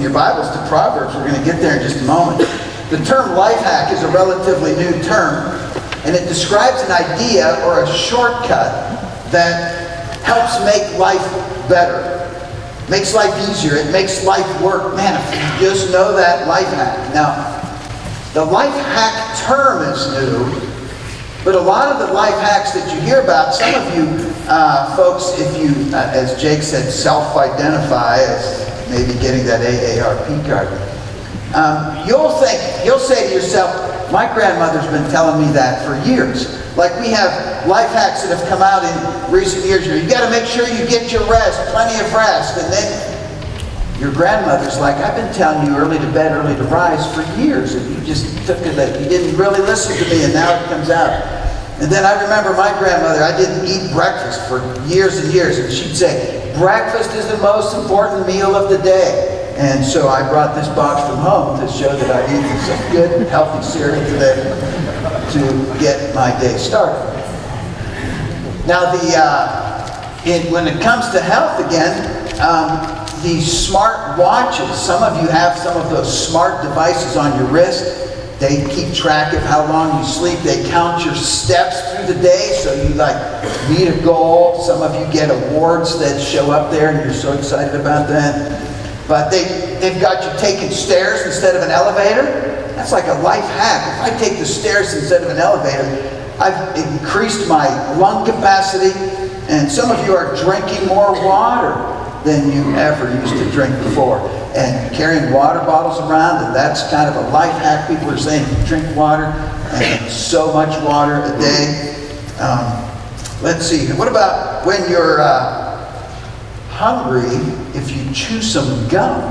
in your Bibles to Proverbs. We're going to get there in just a moment. The term life hack is a relatively new term, and it describes an idea or a shortcut that helps make life better. Makes life easier. It makes life work. Man, if you just know that life hack. Now, the life hack term is new, but a lot of the life hacks that you hear about, some of you folks, if you, as Jake said, self-identify as maybe getting that AARP card, you'll say to yourself, my grandmother's been telling me that for years. Like we have life hacks that have come out in recent years. You got to make sure you get your rest, plenty of rest. And then your grandmother's like, I've been telling you early to bed, early to rise for years. And you just took it that you didn't really listen to me, and now it comes out. And then I remember my grandmother, I didn't eat breakfast for years and years. And she'd say, breakfast is the most important meal of the day. And so I brought this box from home to show that I eat some good, healthy cereal today to get my day started. Now, when it comes to health again, these smart watches, some of you have some of those smart devices on your wrist. They keep track of how long you sleep. They count your steps through the day, so you meet a goal. Some of you get awards that show up there, and you're so excited about that. But they've got you taking stairs instead of an elevator. That's like a life hack. If I take the stairs instead of an elevator, I've increased my lung capacity, and some of you are drinking more water than you ever used to drink before. And carrying water bottles around, and that's kind of a life hack. People are saying drink water, and so much water a day. Let's see, what about when you're hungry, if you chew some gum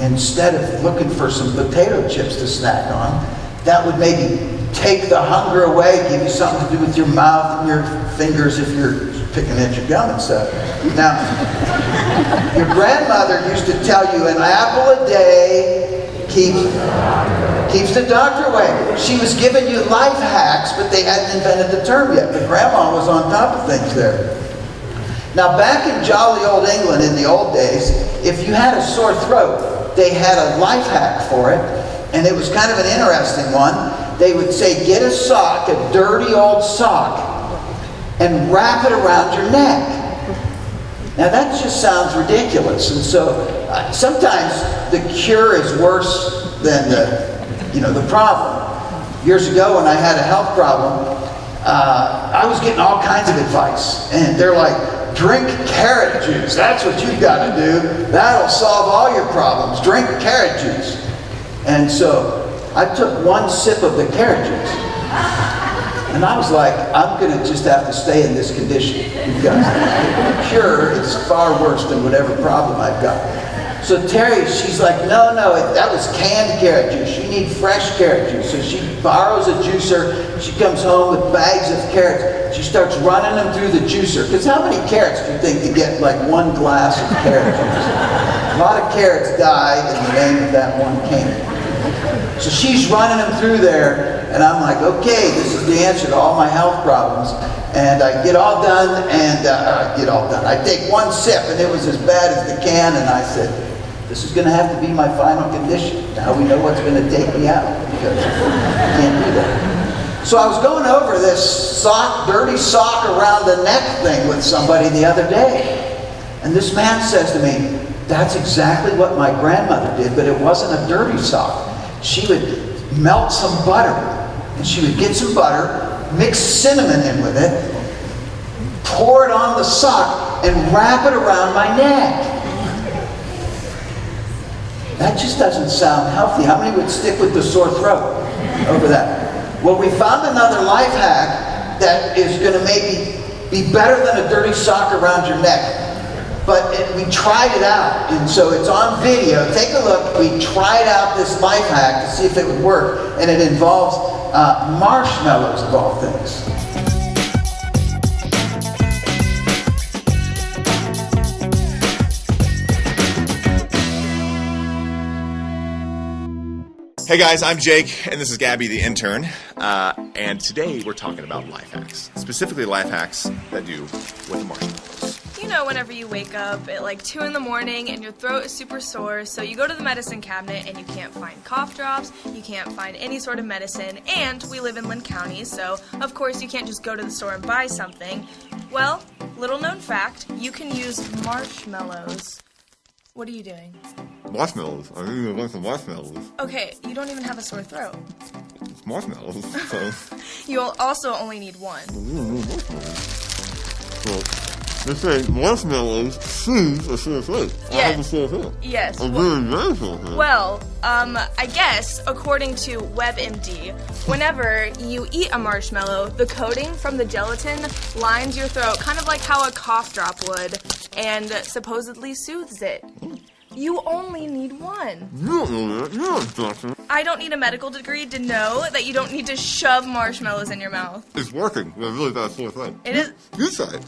instead of looking for some potato chips to snack on? That would maybe take the hunger away, give you something to do with your mouth and your fingers if you're picking at your gum and stuff. Now, your grandmother used to tell you an apple a day keeps the doctor away. She was giving you life hacks, but they hadn't invented the term yet. But Grandma was on top of things there. Now, back in jolly old England in the old days, if you had a sore throat, they had a life hack for it, and it was kind of an interesting one. They would say, get a sock, a dirty old sock, and wrap it around your neck. Now, that just sounds ridiculous, and so sometimes the cure is worse than the problem. Years ago, when I had a health problem, I was getting all kinds of advice, and they're like, drink carrot juice. That's what you've got to do. That'll solve all your problems. Drink carrot juice. And so I took one sip of the carrot juice. And I was like, I'm going to just have to stay in this condition because the cure is far worse than whatever problem I've got. So Terry, she's like, no, that was canned carrot juice. You need fresh carrot juice. So she borrows a juicer. She comes home with bags of carrots. She starts running them through the juicer. Because how many carrots do you think to get like one glass of carrot juice? A lot of carrots die in the name of that one can. So she's running them through there, and I'm like, okay, this is the answer to all my health problems. And I get all done, and I take one sip, and it was as bad as the can, and I said, this is going to have to be my final condition. Now we know what's going to take me out, because I can't do that. So I was going over this dirty sock around the neck thing with somebody the other day. And this man says to me, that's exactly what my grandmother did, but it wasn't a dirty sock. She would melt some butter, and she would get some butter, mix cinnamon in with it, pour it on the sock, and wrap it around my neck. That just doesn't sound healthy. How many would stick with the sore throat over that? Well, we found another life hack that is going to maybe be better than a dirty sock around your neck. But we tried it out, and so it's on video. Take a look. We tried out this life hack to see if it would work, and it involves marshmallows of all things. Hey guys, I'm Jake, and this is Gabby, the intern, and today we're talking about life hacks, specifically life hacks that do with marshmallows. you know, whenever you wake up at like 2 in the morning and your throat is super sore, so you go to the medicine cabinet and you can't find cough drops, you can't find any sort of medicine, and we live in Lynn County, so of course you can't just go to the store and buy something. Well, little known fact, you can use marshmallows. What are you doing? Marshmallows. I need to want some marshmallows. Okay, you don't even have a sore throat. It's marshmallows. So, You'll also only need one. so they say marshmallows soothe a sore throat. I have a sore throat. Yes. I'm very, very sore throat. Well, I guess, according to WebMD, whenever you eat a marshmallow, the coating from the gelatin lines your throat, kind of like how a cough drop would, and supposedly soothes it. You only need one. You don't know that. You're not a doctor. I don't need a medical degree to know that you don't need to shove marshmallows in your mouth. It's working. You have really bad sore throat. It is. You try it.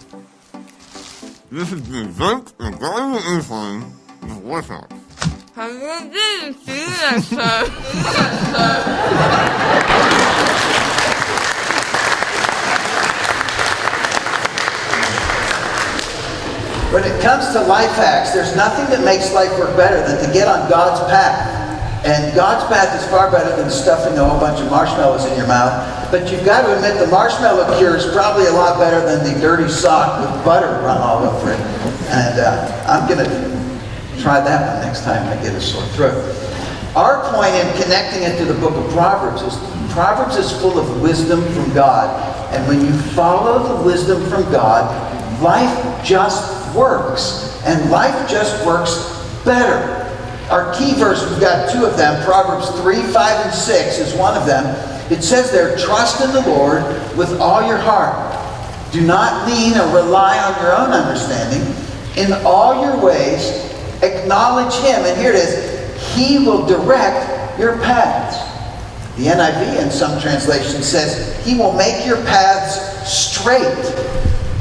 This is the event and guiding influence of workout. I didn't see that, sir. When it comes to life hacks, there's nothing that makes life work better than to get on God's path. And God's path is far better than stuffing a whole bunch of marshmallows in your mouth. But you've got to admit the marshmallow cure is probably a lot better than the dirty sock with butter run all over it. And I'm going to try that one next time I get a sore throat. Our point in connecting it to the book of Proverbs is full of wisdom from God. And when you follow the wisdom from God, life just works. And life just works better. Our key verse, we've got two of them. Proverbs 3, 5, and 6 is one of them. It says there, trust in the Lord with all your heart. Do not lean or rely on your own understanding. In all your ways, acknowledge Him. And here it is, He will direct your paths. The NIV in some translations says, He will make your paths straight.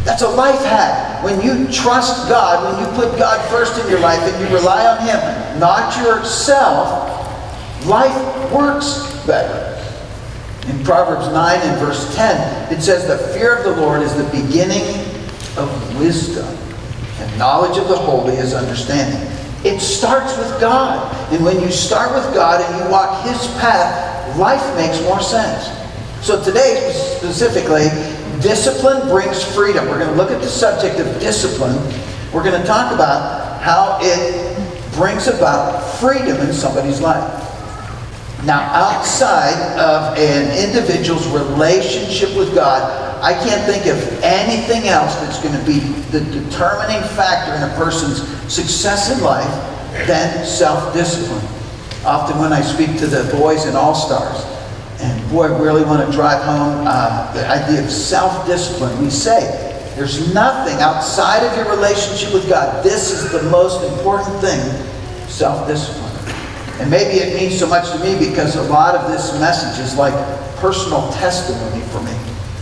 That's a life hack. When you trust God, when you put God first in your life and you rely on Him, not yourself, life works better. In Proverbs 9 and verse 10, it says, the fear of the Lord is the beginning of wisdom, and knowledge of the holy is understanding. It starts with God. And when you start with God and you walk His path, life makes more sense. So today, specifically, discipline brings freedom. We're going to look at the subject of discipline. We're going to talk about how it brings about freedom in somebody's life. Now, outside of an individual's relationship with God, I can't think of anything else that's going to be the determining factor in a person's success in life than self-discipline. Often when I speak to the boys in All-Stars, and boy, really want to drive home the idea of self-discipline, we say, there's nothing outside of your relationship with God. This is the most important thing, self-discipline. And maybe it means so much to me because a lot of this message is like personal testimony for me.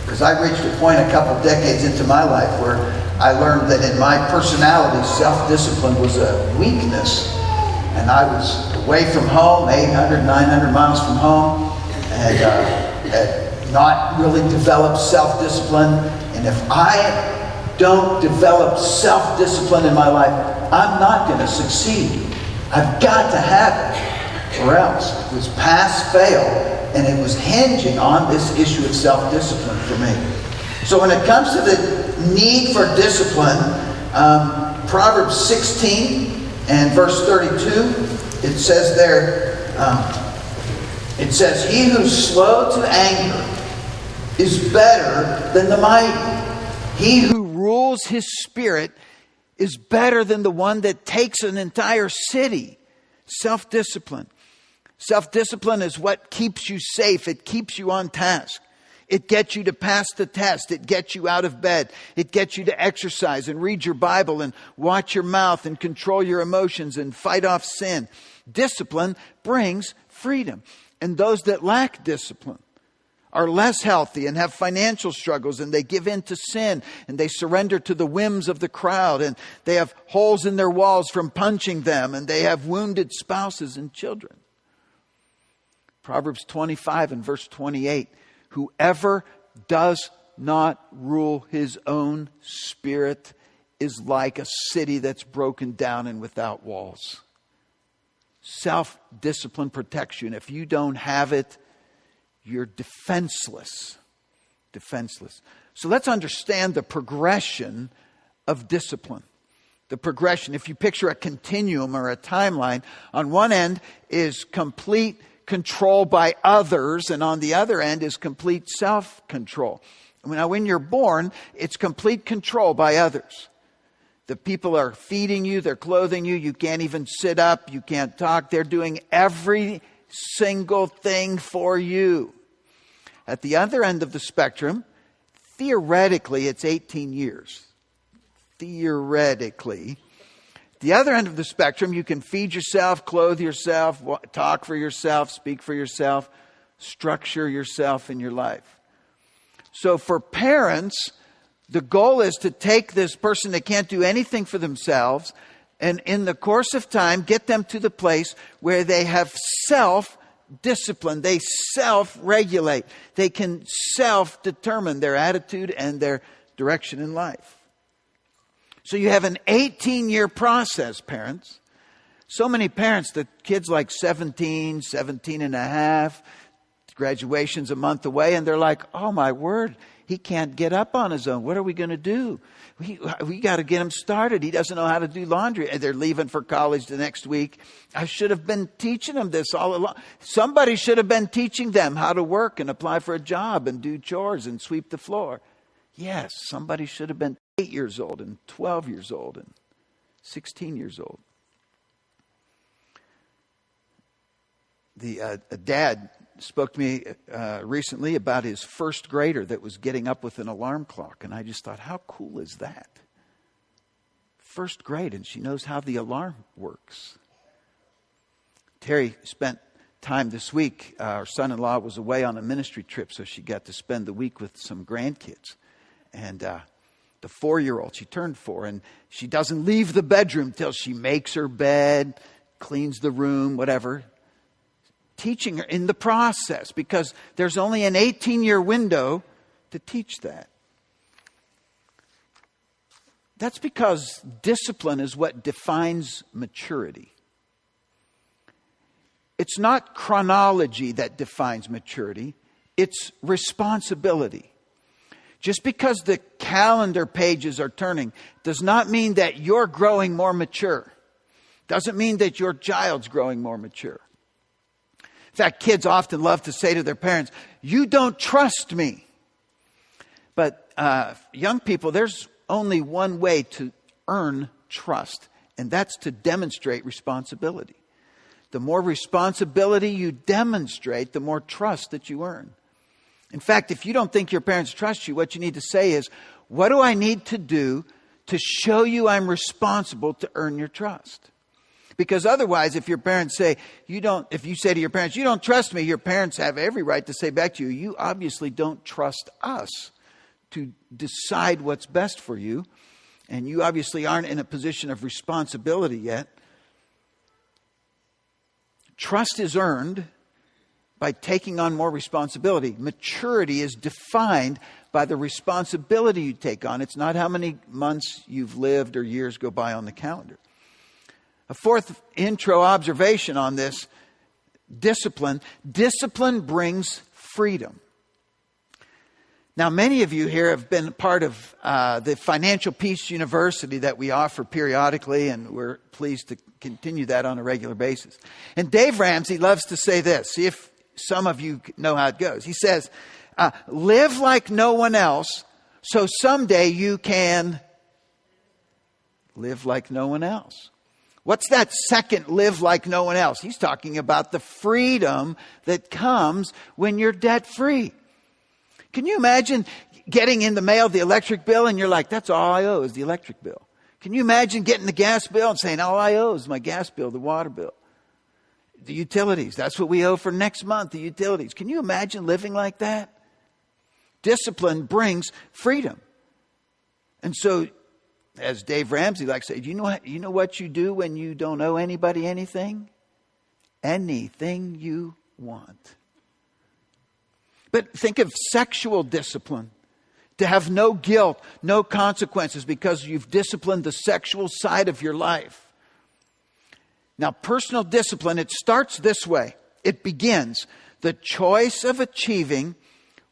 Because I reached a point a couple decades into my life where I learned that in my personality, self-discipline was a weakness. And I was away from home, 800, 900 miles from home, and had not really developed self-discipline. And if I don't develop self-discipline in my life, I'm not going to succeed. I've got to have it, or else. It was pass, fail, and it was hinging on this issue of self-discipline for me. So when it comes to the need for discipline, Proverbs 16 and verse 32, it says there, it says, he who's slow to anger is better than the mighty. He who rules his spirit is better than the one that takes an entire city. Self-discipline. Self-discipline is what keeps you safe. It keeps you on task. It gets you to pass the test. It gets you out of bed. It gets you to exercise and read your Bible and watch your mouth and control your emotions and fight off sin. Discipline brings freedom. And those that lack discipline are less healthy and have financial struggles, and they give in to sin, and they surrender to the whims of the crowd, and they have holes in their walls from punching them, and they have wounded spouses and children. Proverbs 25 and verse 28, whoever does not rule his own spirit is like a city that's broken down and without walls. Self-discipline protects you. And if you don't have it, you're defenseless. Defenseless. So let's understand the progression of discipline. The progression. If you picture a continuum or a timeline, on one end is complete control by others, and on the other end is complete self-control. Now, when you're born, it's complete control by others. The people are feeding you, they're clothing you, you can't even sit up, you can't talk. They're doing every single thing for you. At the other end of the spectrum, theoretically, it's 18 years. Theoretically. The other end of the spectrum, you can feed yourself, clothe yourself, talk for yourself, speak for yourself, structure yourself in your life. So for parents, the goal is to take this person that can't do anything for themselves and in the course of time get them to the place where they have self-discipline. They self-regulate. They can self-determine their attitude and their direction in life. So you have an 18-year process, parents. So many parents, the kids like 17 and a half, graduation's a month away, and they're like, oh my word, he can't get up on his own. What are we going to do? We got to get him started. He doesn't know how to do laundry. They're leaving for college the next week. I should have been teaching them this all along. Somebody should have been teaching them how to work and apply for a job and do chores and sweep the floor. Yes, somebody should have been 8 years old and 12 years old and 16 years old. A dad spoke to me recently about his first grader that was getting up with an alarm clock. And I just thought, how cool is that? First grade, and she knows how the alarm works. Terry spent time this week. Our son-in-law was away on a ministry trip, so she got to spend the week with some grandkids. And the 4-year-old, she turned 4, and she doesn't leave the bedroom till she makes her bed, cleans the room, whatever. Teaching her in the process, because there's only an 18-year window to teach that. That's because discipline is what defines maturity. It's not chronology that defines maturity. It's responsibility. Just because the calendar pages are turning does not mean that you're growing more mature. Doesn't mean that your child's growing more mature. In fact, kids often love to say to their parents, you don't trust me. But young people, there's only one way to earn trust, and that's to demonstrate responsibility. The more responsibility you demonstrate, the more trust that you earn. In fact, if you don't think your parents trust you, what you need to say is, what do I need to do to show you I'm responsible to earn your trust? Because otherwise, if your parents say, if you say to your parents, you don't trust me, your parents have every right to say back to you, you obviously don't trust us to decide what's best for you. And you obviously aren't in a position of responsibility yet. Trust is earned by taking on more responsibility. Maturity is defined by the responsibility you take on. It's not how many months you've lived or years go by on the calendar. A fourth intro observation on this discipline. Discipline brings freedom. Now, many of you here have been part of the Financial Peace University that we offer periodically, and we're pleased to continue that on a regular basis. And Dave Ramsey loves to say this. See if some of you know how it goes. He says, live like no one else, so someday you can live like no one else. What's that second live like no one else? He's talking about the freedom that comes when you're debt free. Can you imagine getting in the mail the electric bill and you're like, that's all I owe is the electric bill? Can you imagine getting the gas bill and saying, all I owe is my gas bill, the water bill, the utilities? That's what we owe for next month, the utilities. Can you imagine living like that? Discipline brings freedom. And so, as Dave Ramsey likes to say, you know what you do when you don't owe anybody anything? Anything you want. But think of sexual discipline. To have no guilt, no consequences because you've disciplined the sexual side of your life. Now, personal discipline, it starts this way. It begins the choice of achieving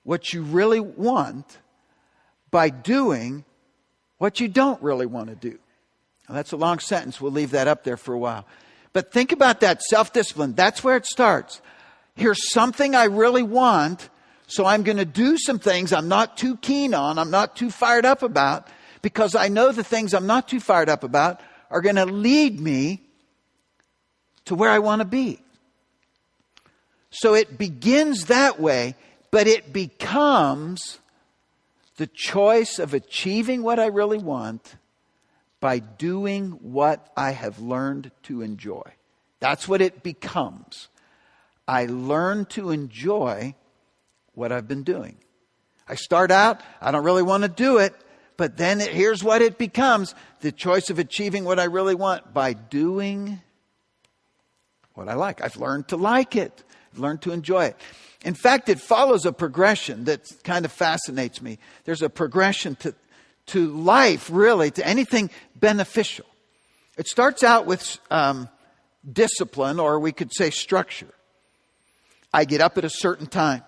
what you really want by doing what you don't really want to do. Now, that's a long sentence. We'll leave that up there for a while. But think about that self-discipline. That's where it starts. Here's something I really want, so I'm going to do some things I'm not too keen on, I'm not too fired up about, because I know the things I'm not too fired up about are going to lead me to where I want to be. So it begins that way, but it becomes the choice of achieving what I really want by doing what I have learned to enjoy. That's what it becomes. I learn to enjoy what I've been doing. I start out, I don't really want to do it, but then here's what it becomes. The choice of achieving what I really want by doing what I like. I've learned to like it. I've learned to enjoy it. In fact, it follows a progression that kind of fascinates me. There's a progression to life, really, to anything beneficial. It starts out with discipline, or we could say structure. I get up at a certain time.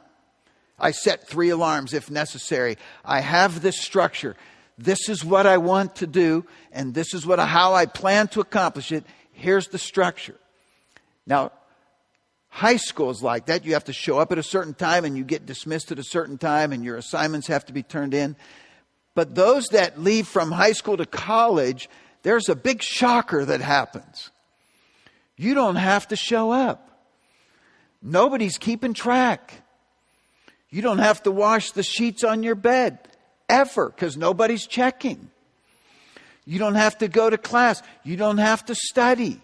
I set 3 alarms if necessary. I have this structure. This is what I want to do, and this is how I plan to accomplish it. Here's the structure. Now, high school is like that. You have to show up at a certain time, and you get dismissed at a certain time, and your assignments have to be turned in. But those that leave from high school to college, there's a big shocker that happens. You don't have to show up. Nobody's keeping track. You don't have to wash the sheets on your bed ever because nobody's checking. You don't have to go to class. You don't have to study.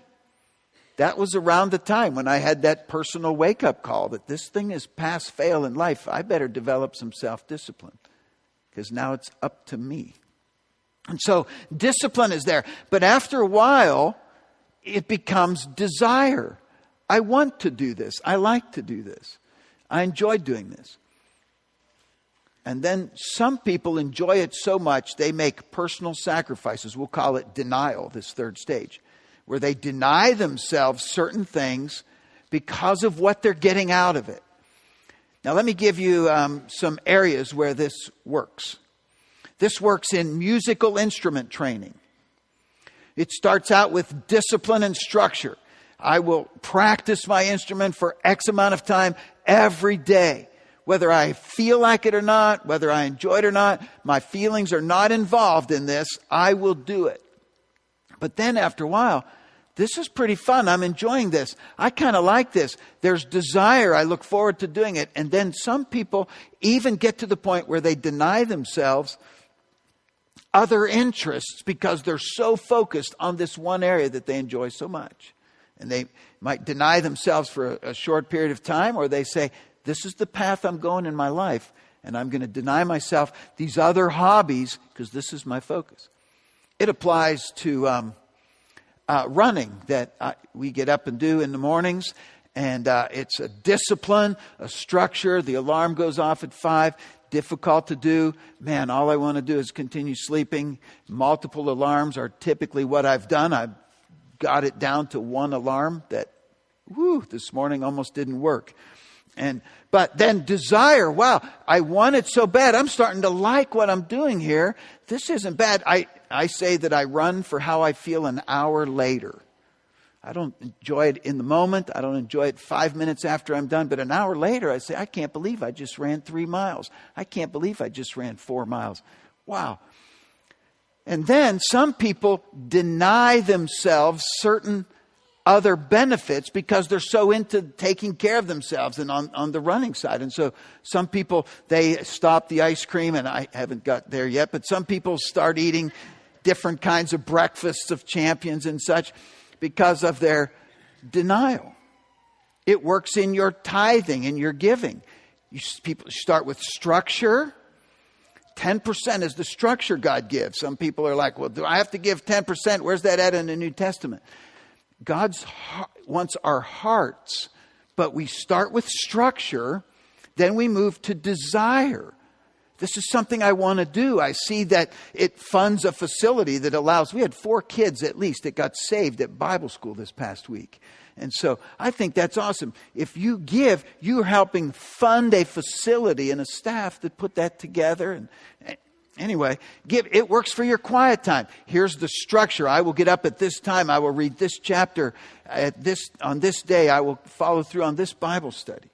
That was around the time when I had that personal wake-up call that this thing is pass-fail in life. I better develop some self-discipline because now it's up to me. And so discipline is there. But after a while, it becomes desire. I want to do this. I like to do this. I enjoy doing this. And then some people enjoy it so much, they make personal sacrifices. We'll call it denial, this third stage, where they deny themselves certain things because of what they're getting out of it. Now, let me give you some areas where this works. This works in musical instrument training. It starts out with discipline and structure. I will practice my instrument for X amount of time every day. Whether I feel like it or not, whether I enjoy it or not, my feelings are not involved in this. I will do it. But then after a while, this is pretty fun. I'm enjoying this. I kind of like this. There's desire. I look forward to doing it. And then some people even get to the point where they deny themselves other interests because they're so focused on this one area that they enjoy so much. And they might deny themselves for a short period of time, or they say, this is the path I'm going in my life, and I'm going to deny myself these other hobbies because this is my focus. It applies to running that we get up and do in the mornings, and it's a discipline, a structure. The alarm goes off at 5. Difficult to do. Man, all I want to do is continue sleeping. Multiple alarms are typically what I've done. I've got it down to one alarm that, this morning almost didn't work. But then desire, wow, I want it so bad. I'm starting to like what I'm doing here. This isn't bad. I say that I run for how I feel an hour later. I don't enjoy it in the moment. I don't enjoy it 5 minutes after I'm done. But an hour later, I say, I can't believe I just ran 3 miles. I can't believe I just ran 4 miles. Wow. And then some people deny themselves certain other benefits because they're so into taking care of themselves and on the running side. And so some people, they stop the ice cream, and I haven't got there yet, but some people start eating different kinds of breakfasts of champions and such because of their denial. It works in your tithing and your giving. People start with structure. 10% is the structure God gives. Some people are like, well, do I have to give 10%? Where's that at in the New Testament? God wants our hearts, but we start with structure, then we move to desire. This is something I want to do. I see that it funds a facility that allows, we had 4 kids at least that got saved at Bible school this past week. And so I think that's awesome. If you give, you're helping fund a facility and a staff that put that together. And anyway, give. It works for your quiet time. Here's the structure. I will get up at this time. I will read this chapter on this day. I will follow through on this Bible study.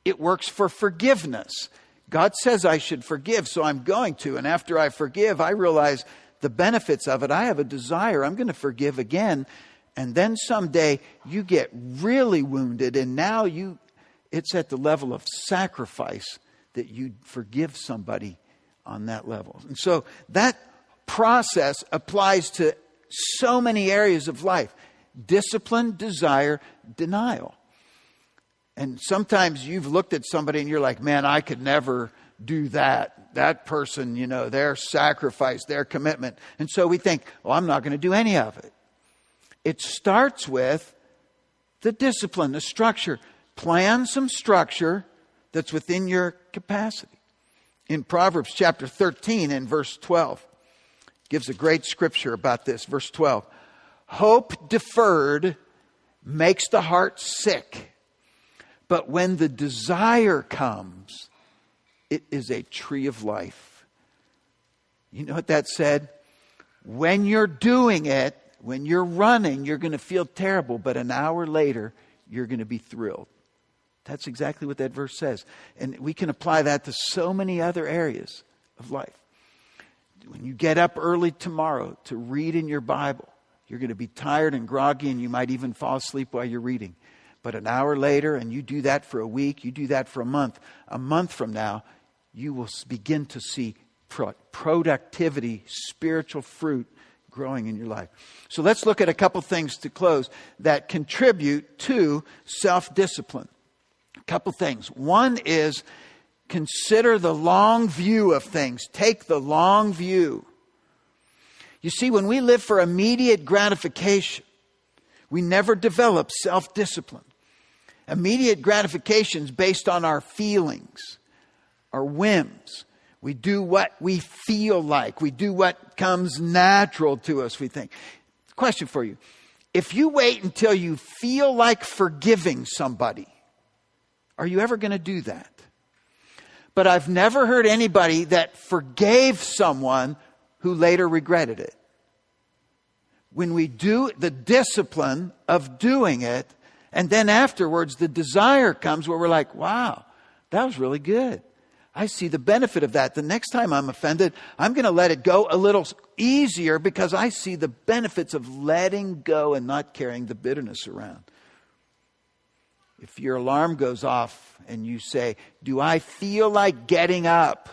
It works for forgiveness. God says I should forgive, so I'm going to. And after I forgive, I realize the benefits of it. I have a desire. I'm going to forgive again. And then someday you get really wounded, and now it's at the level of sacrifice that you forgive somebody on that level. And so that process applies to so many areas of life. Discipline, desire, denial. And sometimes you've looked at somebody and you're like, man, I could never do that. That person, their sacrifice, their commitment. And so we think, well, I'm not going to do any of it. It starts with the discipline, the structure. Plan some structure that's within your capacity. In Proverbs chapter 13 and verse 12, gives a great scripture about this. Verse 12, hope deferred makes the heart sick. But when the desire comes, it is a tree of life. You know what that said? When you're doing it, when you're running, you're going to feel terrible. But an hour later, you're going to be thrilled. That's exactly what that verse says. And we can apply that to so many other areas of life. When you get up early tomorrow to read in your Bible, you're going to be tired and groggy, and you might even fall asleep while you're reading. But an hour later, and you do that for a week, you do that for a month from now, you will begin to see productivity, spiritual fruit growing in your life. So let's look at a couple things to close that contribute to self-discipline. A couple things. One is consider the long view of things. Take the long view. You see, when we live for immediate gratification, we never develop self-discipline. Immediate gratification is based on our feelings, our whims. We do what we feel like. We do what comes natural to us, we think. Question for you. If you wait until you feel like forgiving somebody, are you ever going to do that? But I've never heard anybody that forgave someone who later regretted it. When we do the discipline of doing it, and then afterwards the desire comes where we're like, wow, that was really good. I see the benefit of that. The next time I'm offended, I'm going to let it go a little easier because I see the benefits of letting go and not carrying the bitterness around. If your alarm goes off and you say, do I feel like getting up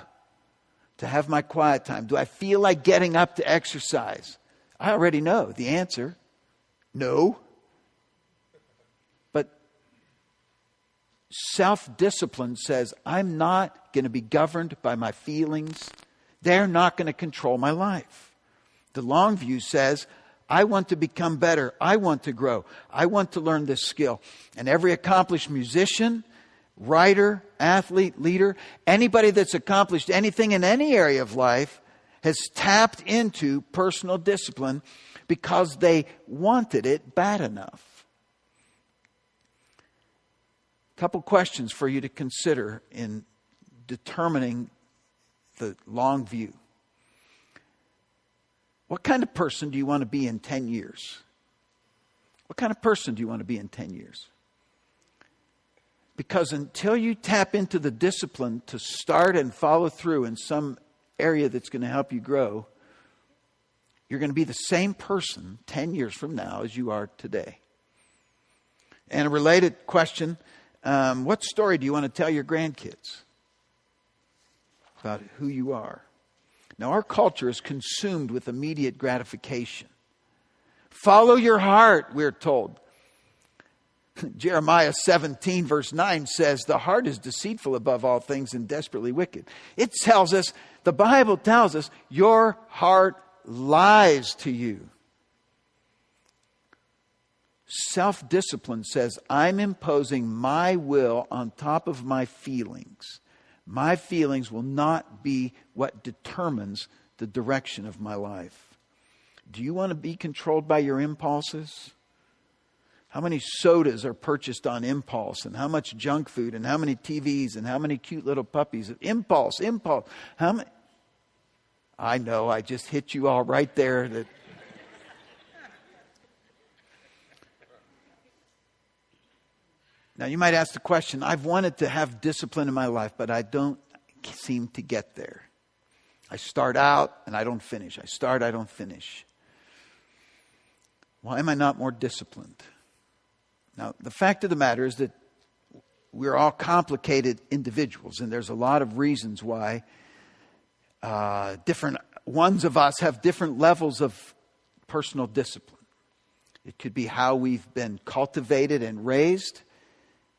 to have my quiet time? Do I feel like getting up to exercise? I already know the answer. No. But self-discipline says, I'm not going to be governed by my feelings. They're not going to control my life. The long view says, I want to become better. I want to grow. I want to learn this skill. And every accomplished musician, writer, athlete, leader, anybody that's accomplished anything in any area of life has tapped into personal discipline because they wanted it bad enough. A couple questions for you to consider in determining the long view. What kind of person do you want to be in 10 years? What kind of person do you want to be in 10 years? Because until you tap into the discipline to start and follow through in some area that's going to help you grow, you're going to be the same person 10 years from now as you are today. And a related question, what story do you want to tell your grandkids about who you are? Now, our culture is consumed with immediate gratification. Follow your heart, we're told. Jeremiah 17 verse 9 says, the heart is deceitful above all things and desperately wicked. It tells us, the Bible tells us, your heart lies to you. Self-discipline says, I'm imposing my will on top of my feelings, My feelings will not be what determines the direction of my life. Do you want to be controlled by your impulses? How many sodas are purchased on impulse, and how much junk food, and how many TVs, and how many cute little puppies? Impulse. How many? I know, I just hit you all right there. Now you might ask the question, I've wanted to have discipline in my life, but I don't seem to get there. I start out and I don't finish. I start, I don't finish. Why am I not more disciplined? Now, the fact of the matter is that we're all complicated individuals, and there's a lot of reasons why different ones of us have different levels of personal discipline. It could be how we've been cultivated and raised.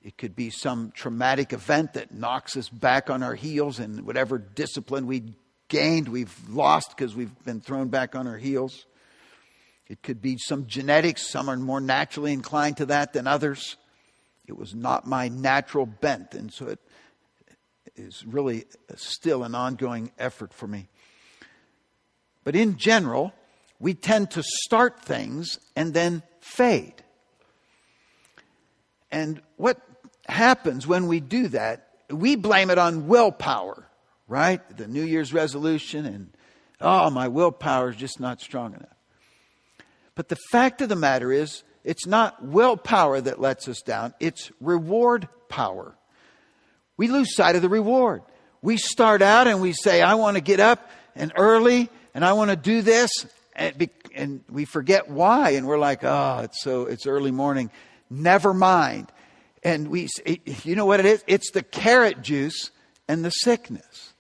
It could be some traumatic event that knocks us back on our heels, and whatever discipline we gained, we've lost because we've been thrown back on our heels. It could be some genetics. Some are more naturally inclined to that than others. It was not my natural bent, and so it is really still an ongoing effort for me. But in general, we tend to start things and then fade. And what happens when we do that, we blame it on willpower, right? The New Year's resolution, and my willpower is just not strong enough. But the fact of the matter is, it's not willpower that lets us down. It's reward power. We lose sight of the reward. We start out and we say, I want to get up and early and I want to do this. And we forget why. And we're like, it's early morning. Never mind. And you know what it is? It's the carrot juice and the sickness.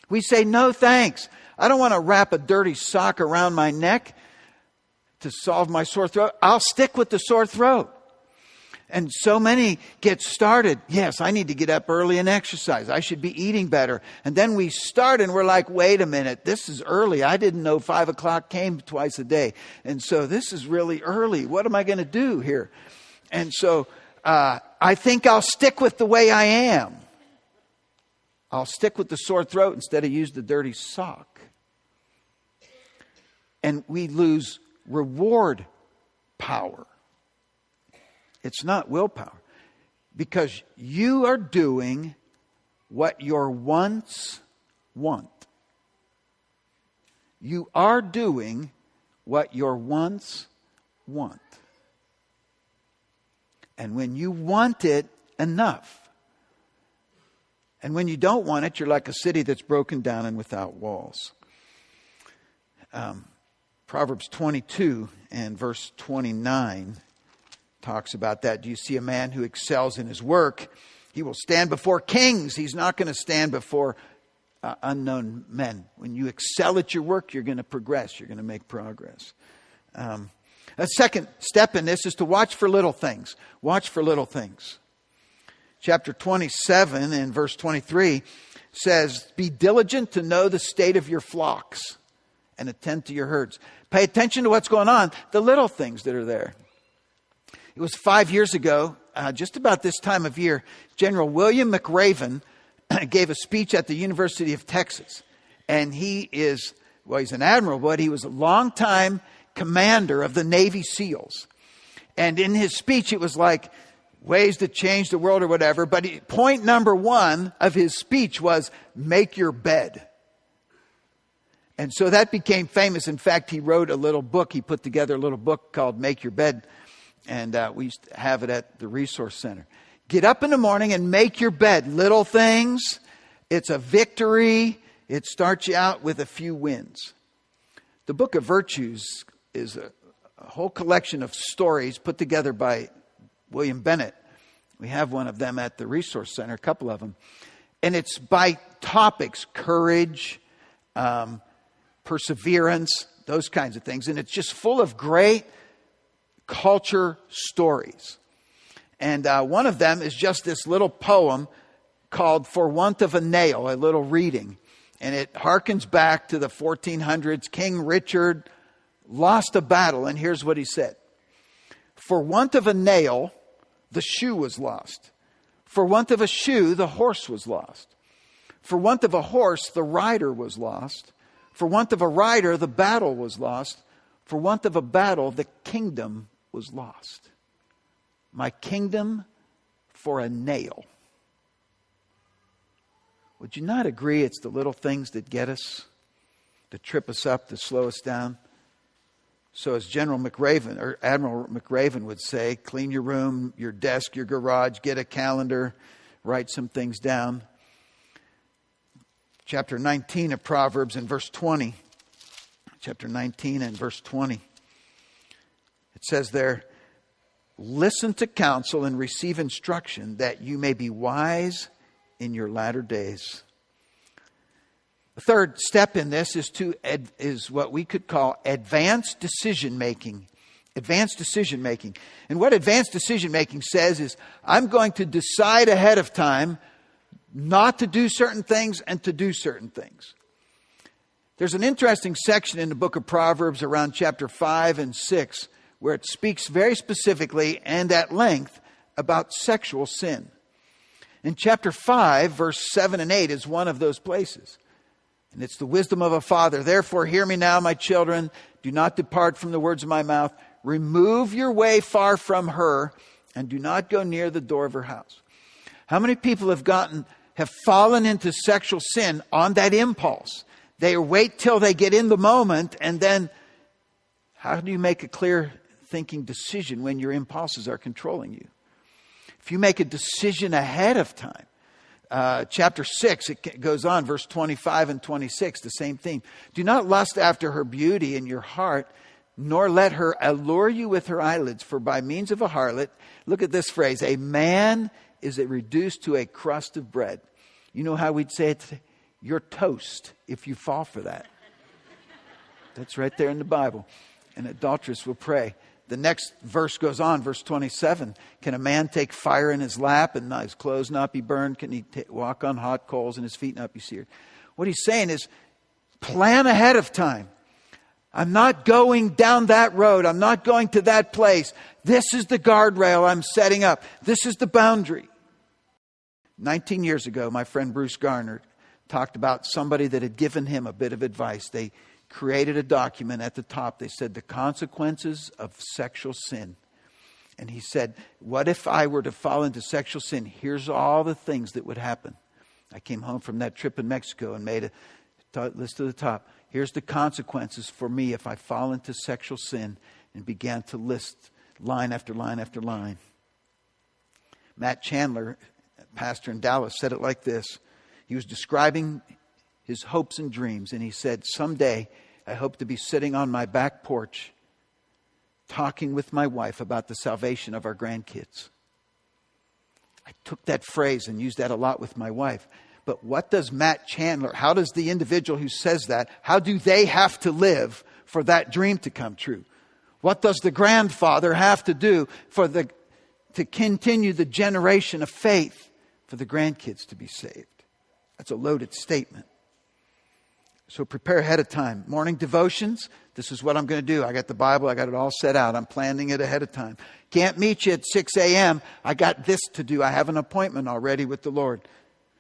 We say, no thanks. I don't want to wrap a dirty sock around my neck to solve my sore throat. I'll stick with the sore throat. And so many get started. Yes, I need to get up early and exercise. I should be eating better. And then we start and we're like, wait a minute, this is early. I didn't know 5 o'clock came twice a day. And so this is really early. What am I going to do here? And so I think I'll stick with the way I am. I'll stick with the sore throat instead of use the dirty sock. And we lose reward power. It's not willpower. Because you are doing what your wants want. You are doing what your wants want. And when you want it enough, and when you don't want it, you're like a city that's broken down and without walls. Proverbs 22 and verse 29 talks about that. Do you see a man who excels in his work? He will stand before kings. He's not going to stand before unknown men. When you excel at your work, you're going to progress. You're going to make progress. A second step in this is to watch for little things. Watch for little things. Chapter 27 and verse 23 says, be diligent to know the state of your flocks and attend to your herds. Pay attention to what's going on, the little things that are there. It was 5 years ago, just about this time of year, General William McRaven gave a speech at the University of Texas. And he's an admiral, but he was a longtime commander of the Navy SEALs. And in his speech, it was like ways to change the world or whatever. But point number one of his speech was, make your bed. And so that became famous. In fact, he wrote a little book. He put together a little book called Make Your Bed. And we used to have it at the Resource Center. Get up in the morning and make your bed. Little things. It's a victory. It starts you out with a few wins. The Book of Virtues is a whole collection of stories put together by William Bennett. We have one of them at the Resource Center, a couple of them. And it's by topics, courage, perseverance, those kinds of things. And it's just full of great culture stories. And one of them is just this little poem called For Want of a Nail, a little reading. And it harkens back to the 1400s. King Richard lost a battle, and here's what he said. For want of a nail, the shoe was lost. For want of a shoe, the horse was lost. For want of a horse, the rider was lost. For want of a rider, the battle was lost. For want of a battle, the kingdom was lost. My kingdom for a nail. Would you not agree it's the little things that get us, that trip us up, that slow us down? So as Admiral McRaven would say, clean your room, your desk, your garage, get a calendar, write some things down. Chapter 19 of Proverbs in verse 20. Chapter 19 and verse 20. It says there, listen to counsel and receive instruction that you may be wise in your latter days. The third step in this is what we could call advanced decision making. Advanced decision making. And what advanced decision making says is, I'm going to decide ahead of time not to do certain things and to do certain things. There's an interesting section in the book of Proverbs around chapter 5 and 6 where it speaks very specifically and at length about sexual sin. In chapter 5, verse 7 and 8 is one of those places. And it's the wisdom of a father. Therefore, hear me now, my children. Do not depart from the words of my mouth. Remove your way far from her, and do not go near the door of her house. How many people have fallen into sexual sin on that impulse? They wait till they get in the moment, and then how do you make a clear thinking decision when your impulses are controlling you? If you make a decision ahead of time, chapter 6, it goes on, verse 25 and 26, the same theme. Do not lust after her beauty in your heart, nor let her allure you with her eyelids. For by means of a harlot, look at this phrase, a man is reduced to a crust of bread. You know how we'd say it today? You're toast if you fall for that. That's right there in the Bible. An adulteress will pray. The next verse goes on, verse 27. Can a man take fire in his lap and his clothes not be burned? Can he walk on hot coals and his feet not be seared? What he's saying is, plan ahead of time. I'm not going down that road. I'm not going to that place. This is the guardrail I'm setting up. This is the boundary. 19 years ago, my friend Bruce Garner talked about somebody that had given him a bit of advice. They created a document at the top. They said, the consequences of sexual sin. And he said, what if I were to fall into sexual sin? Here's all the things that would happen. I came home from that trip in Mexico and made a list to the top. Here's the consequences for me if I fall into sexual sin, and began to list line after line after line. Matt Chandler, pastor in Dallas, said it like this. He was describing his hopes and dreams, and he said, someday I hope to be sitting on my back porch talking with my wife about the salvation of our grandkids. I took that phrase and used that a lot with my wife. But what does Matt Chandler, how does the individual who says that, how do they have to live for that dream to come true? What does the grandfather have to do to continue the generation of faith for the grandkids to be saved? That's a loaded statement. So prepare ahead of time. Morning devotions, this is what I'm going to do. I got the Bible, I got it all set out. I'm planning it ahead of time. Can't meet you at 6 a.m. I got this to do. I have an appointment already with the Lord.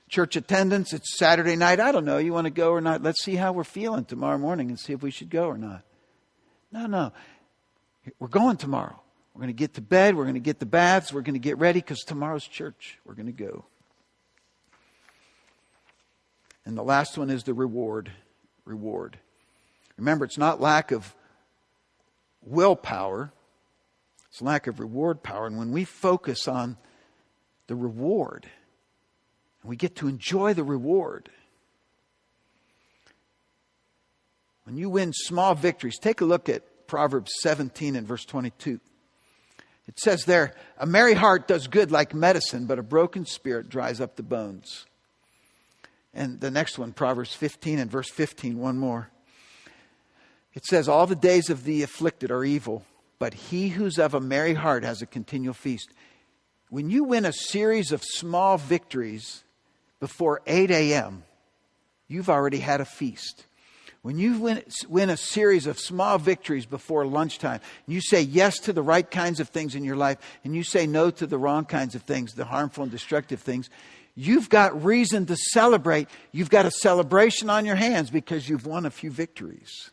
Church attendance, it's Saturday night. I don't know, you want to go or not? Let's see how we're feeling tomorrow morning and see if we should go or not. No. We're going tomorrow. We're going to get to bed. We're going to get the baths. We're going to get ready because tomorrow's church. We're going to go. And the last one is the reward. Reward. Remember, it's not lack of willpower. It's lack of reward power. And when we focus on the reward, and we get to enjoy the reward. When you win small victories, take a look at Proverbs 17 and verse 22. It says there, a merry heart does good like medicine, but a broken spirit dries up the bones. And the next one, Proverbs 15 and verse 15, one more. It says, all the days of the afflicted are evil, but he who's of a merry heart has a continual feast. When you win a series of small victories before 8 a.m., you've already had a feast. When you win a series of small victories before lunchtime, and you say yes to the right kinds of things in your life, and you say no to the wrong kinds of things, the harmful and destructive things, you've got reason to celebrate. You've got a celebration on your hands because you've won a few victories.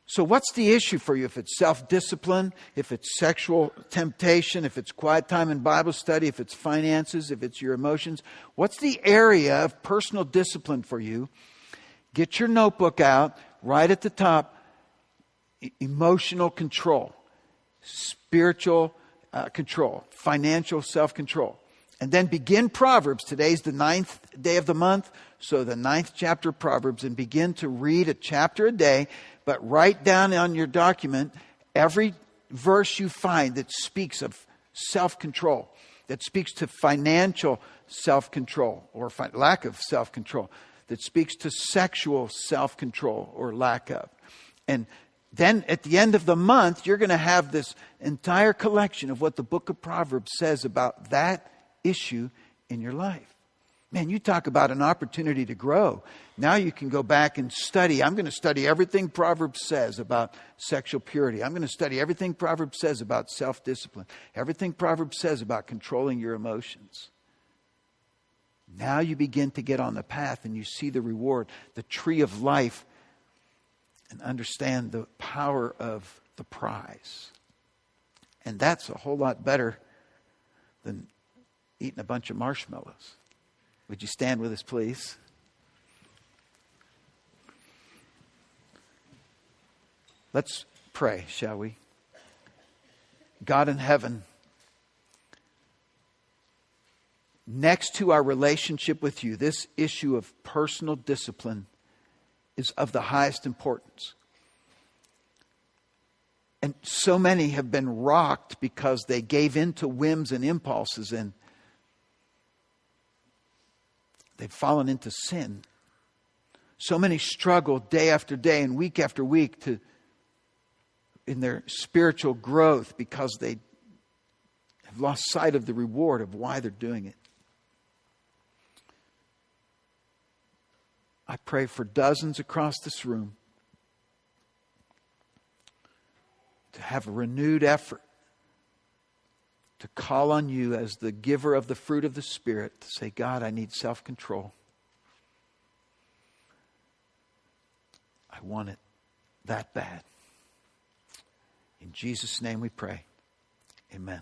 So what's the issue for you? If it's self-discipline, if it's sexual temptation, if it's quiet time in Bible study, if it's finances, if it's your emotions, what's the area of personal discipline for you? Get your notebook out, right at the top, emotional control, spiritual control, financial self-control. And then begin Proverbs. Today's the 9th day of the month, so the 9th chapter of Proverbs, and begin to read a chapter a day. But write down on your document every verse you find that speaks of self-control, that speaks to financial self-control or lack of self-control, that speaks to sexual self-control or lack of. And then at the end of the month, you're going to have this entire collection of what the book of Proverbs says about that issue in your life. Man, you talk about an opportunity to grow. Now you can go back and study. I'm going to study everything Proverbs says about sexual purity. I'm going to study everything Proverbs says about self-discipline. Everything Proverbs says about controlling your emotions. Now you begin to get on the path and you see the reward, the tree of life, and understand the power of the prize. And that's a whole lot better than eating a bunch of marshmallows. Would you stand with us, please? Let's pray, shall we? God in heaven, next to our relationship with you, this issue of personal discipline is of the highest importance. And so many have been rocked because they gave in to whims and impulses, and they've fallen into sin. So many struggle day after day and week after week in their spiritual growth because they have lost sight of the reward of why they're doing it. I pray for dozens across this room to have a renewed effort to call on you as the giver of the fruit of the Spirit, to say, God, I need self-control. I want it that bad. In Jesus' name we pray. Amen.